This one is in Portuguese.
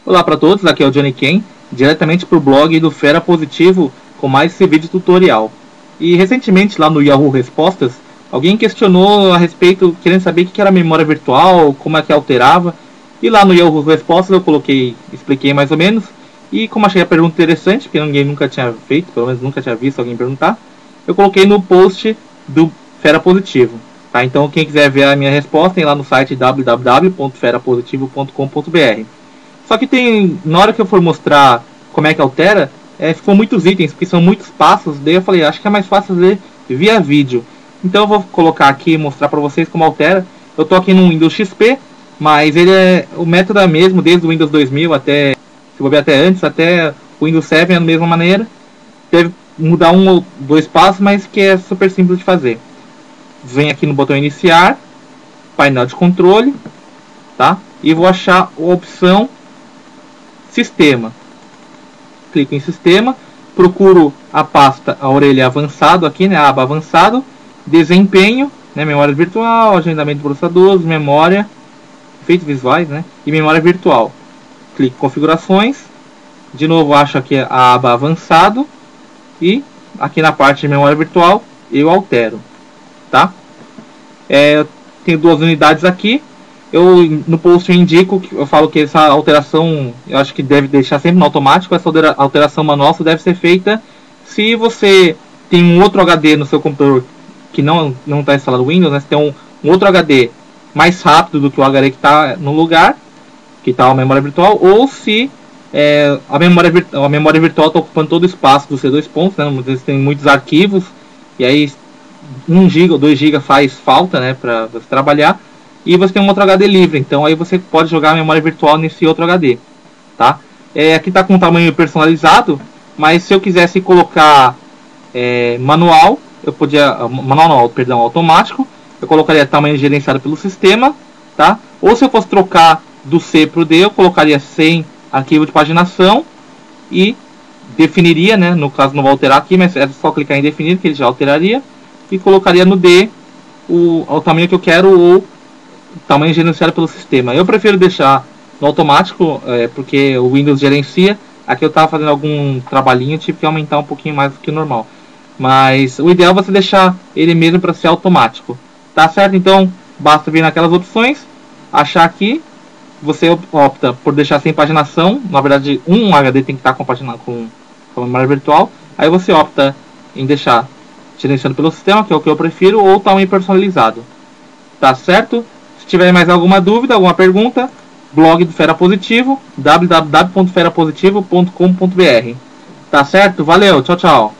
Olá para todos, aqui é o Johnny Ken, diretamente para o blog do Fera Positivo com mais esse vídeo tutorial. E recentemente lá no Yahoo Respostas, alguém questionou a respeito, querendo saber o que era memória virtual, como é que alterava. E lá no Yahoo Respostas eu expliquei mais ou menos. E como achei a pergunta interessante, porque ninguém nunca tinha feito, pelo menos nunca tinha visto alguém perguntar, eu coloquei no post do Fera Positivo. Tá? Então quem quiser ver a minha resposta, tem lá no site www.ferapositivo.com.br. Só que na hora que eu for mostrar como é que altera, ficou muitos itens, porque são muitos passos. Daí eu falei, acho que é mais fácil fazer via vídeo. Então eu vou colocar aqui e mostrar para vocês como altera. Eu tô aqui no Windows XP, mas o método é mesmo, desde o Windows 2000 até, se vou ver até antes, até o Windows 7 é da mesma maneira. Deve mudar um ou dois passos, mas que é super simples de fazer. Vem aqui no botão iniciar, painel de controle, tá? E vou achar a opção Sistema. Clico em Sistema, procuro a pasta a orelha avançado aqui, né, a aba avançado, desempenho, né, memória virtual, agendamento de processadores, memória, efeitos visuais, né, e memória virtual. Clico em configurações, de novo acho aqui a aba avançado e aqui na parte de memória virtual eu altero, tá? Eu tenho duas unidades aqui. No post eu indico, eu falo que essa alteração eu acho que deve deixar sempre no automático. Essa alteração manual só deve ser feita se você tem um outro HD no seu computador que não está instalado Windows, né? Se tem um outro HD mais rápido do que o HD que está no lugar, que está a memória virtual, ou se a memória virtual está ocupando todo o espaço do C2 pontos, né? Às vezes tem muitos arquivos e aí 1 GB ou 2 GB faz falta, né, para você trabalhar. E você tem um outro HD livre, então aí você pode jogar a memória virtual nesse outro HD, tá? Aqui está com tamanho personalizado, mas se eu quisesse colocar manual, eu podia, automático, eu colocaria tamanho gerenciado pelo sistema, tá? Ou se eu fosse trocar do C para o D, eu colocaria sem arquivo de paginação e definiria, né? No caso não vou alterar aqui, mas é só clicar em definir que ele já alteraria, e colocaria no D o tamanho que eu quero ou tamanho gerenciado pelo sistema. Eu prefiro deixar no automático, porque o Windows gerencia. Aqui eu estava fazendo algum trabalhinho, tive que aumentar um pouquinho mais do que o normal. Mas o ideal é você deixar ele mesmo para ser automático. Tá certo? Então basta vir naquelas opções, achar aqui, você opta por deixar sem paginação. Na verdade, um HD tem que estar com a memória virtual. Aí você opta em deixar gerenciado pelo sistema, que é o que eu prefiro, ou tamanho personalizado. Tá certo? Se tiver mais alguma dúvida, alguma pergunta, blog do Fera Positivo, www.ferapositivo.com.br. Tá certo? Valeu, tchau, tchau.